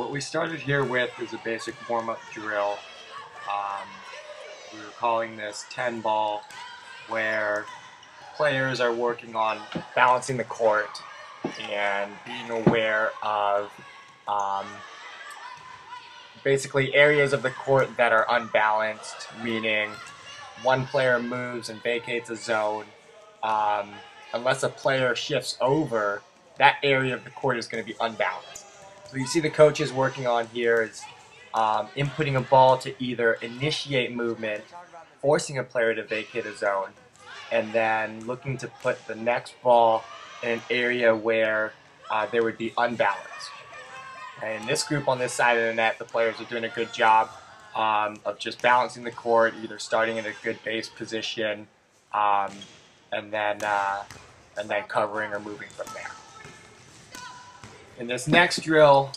What we started here with is a basic warm-up drill. We were calling this 10 ball, where players are working on balancing the court and being aware of basically areas of the court that are unbalanced, meaning one player moves and vacates a zone. Unless a player shifts over, that area of the court is going to be unbalanced. So you see the coaches working on here is inputting a ball to either initiate movement, forcing a player to vacate a zone, and then looking to put the next ball in an area where there would be unbalance. And in this group on this side of the net, the players are doing a good job of just balancing the court, either starting in a good base position and then covering or moving from there. In this next drill,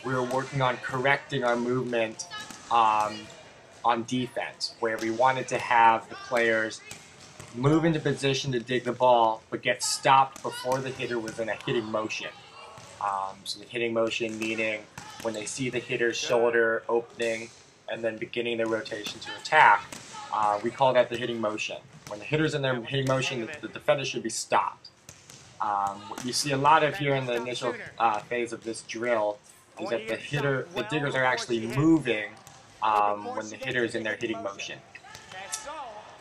we were working on correcting our movement on defense, where we wanted to have the players move into position to dig the ball, but get stopped before the hitter was in a hitting motion. So the hitting motion meaning when they see the hitter's shoulder opening and then beginning their rotation to attack, we call that the hitting motion. When the hitter's in their hitting motion, the defender should be stopped. What you see a lot of here in the initial phase of this drill is that the diggers are actually moving when the hitter is in their hitting motion.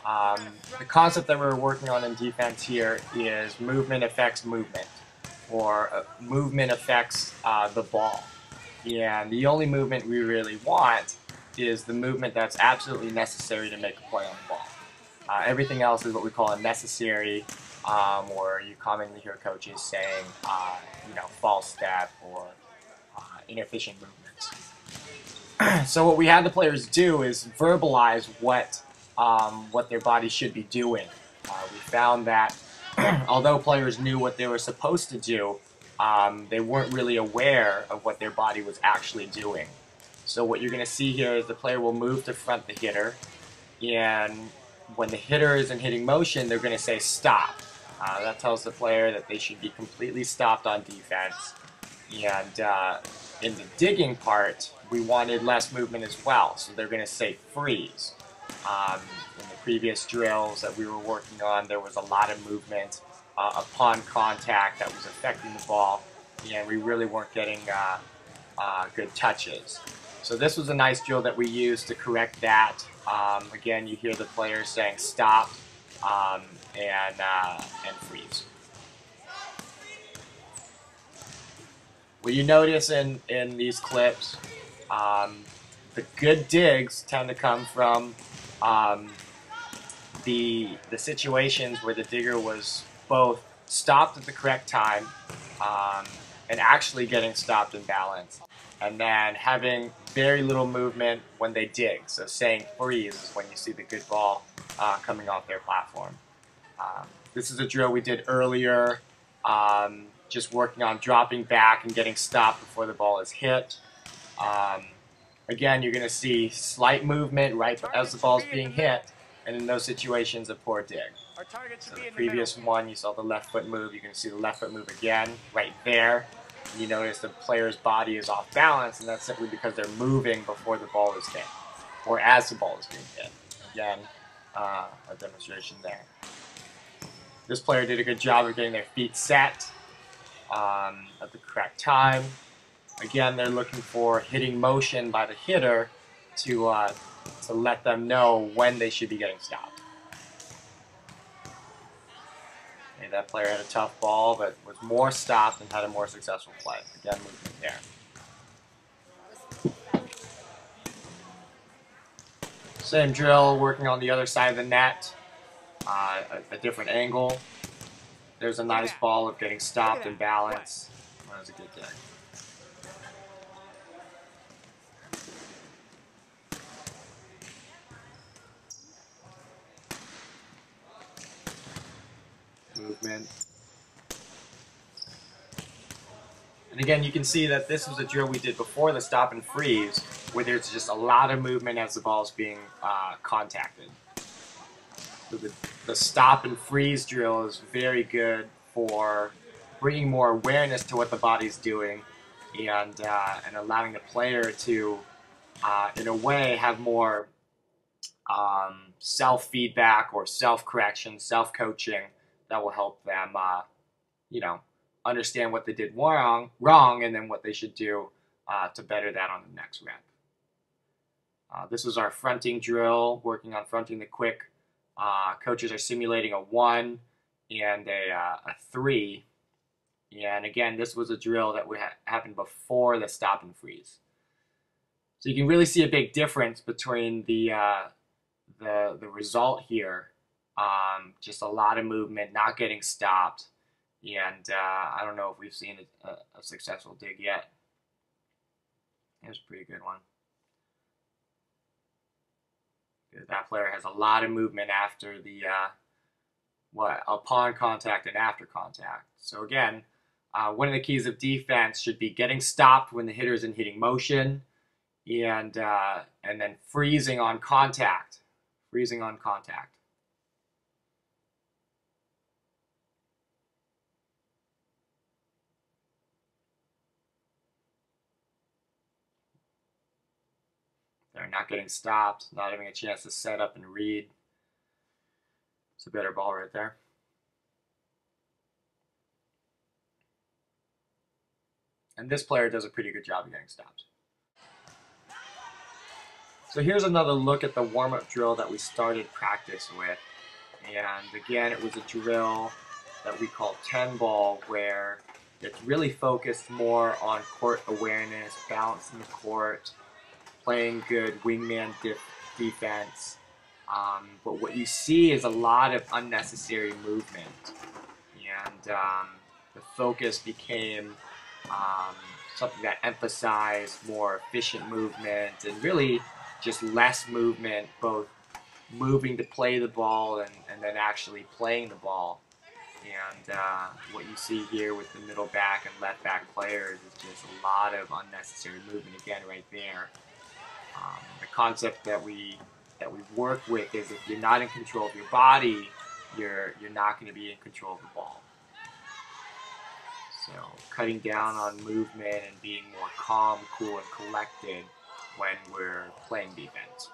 The concept that we're working on in defense here is movement affects movement, or movement affects the ball. And the only movement we really want is the movement that's absolutely necessary to make a play on the ball. Everything else is what we call unnecessary, or you commonly hear coaches saying, false step or inefficient movements. So what we had the players do is verbalize what their body should be doing. We found that although players knew what they were supposed to do, they weren't really aware of what their body was actually doing. So what you're going to see here is the player will move to front the hitter, and when the hitter is in hitting motion, they're going to say stop. That tells the player that they should be completely stopped on defense. And in the digging part, we wanted less movement as well, so they're going to say freeze. In the previous drills that we were working on, there was a lot of movement upon contact that was affecting the ball, and we really weren't getting good touches. So this was a nice drill that we used to correct that. Again, you hear the players saying stop and freeze. What you notice in these clips, the good digs tend to come from the situations where the digger was both stopped at the correct time and actually getting stopped in balance, and then having very little movement when they dig. So saying freeze is when you see the good ball coming off their platform. This is a drill we did earlier, just working on dropping back and getting stopped before the ball is hit. Again, you're going to see slight movement right as the ball is being hit, and in those situations, a poor dig. So the previous one, you saw the left foot move. You can see the left foot move again right there. You notice the player's body is off balance, and that's simply because they're moving before the ball is hit, or as the ball is being hit. Again, a demonstration there. This player did a good job of getting their feet set at the correct time. Again, they're looking for hitting motion by the hitter to let them know when they should be getting stopped. Okay, that player had a tough ball, but was more stopped and had a more successful play. Again, movement there. Same drill, working on the other side of the net, a different angle. There's a nice ball of getting stopped and balance. That was a good dig. Movement. And again, you can see that this was a drill we did before the stop and freeze, where there's just a lot of movement as the ball is being contacted. So the stop and freeze drill is very good for bringing more awareness to what the body's doing, and allowing the player to, in a way, have more self-feedback or self-correction, self-coaching that will help them, understand what they did wrong, and then what they should do to better that on the next rep. This was our fronting drill, working on fronting the quick. Coaches are simulating a 1 and a 3. And again, this was a drill that happened before the stop and freeze. So you can really see a big difference between the result here. Just a lot of movement, not getting stopped. And I don't know if we've seen a successful dig yet. Here's a pretty good one. That player has a lot of movement after the upon contact and after contact. So again, one of the keys of defense should be getting stopped when the hitter is in hitting motion, and then freezing on contact. Freezing on contact. They're not getting stopped, not having a chance to set up and read. It's a better ball right there. And this player does a pretty good job of getting stopped. So here's another look at the warm-up drill that we started practice with. And again, it was a drill that we call 10 ball, where it's really focused more on court awareness, balance in the court, playing good wingman defense. But what you see is a lot of unnecessary movement. And the focus became something that emphasized more efficient movement and really just less movement, both moving to play the ball and then actually playing the ball. And what you see here with the middle back and left back players is just a lot of unnecessary movement again right there. The concept that we work with is if you're not in control of your body, you're not going to be in control of the ball. So cutting down on movement and being more calm, cool, and collected when we're playing defense.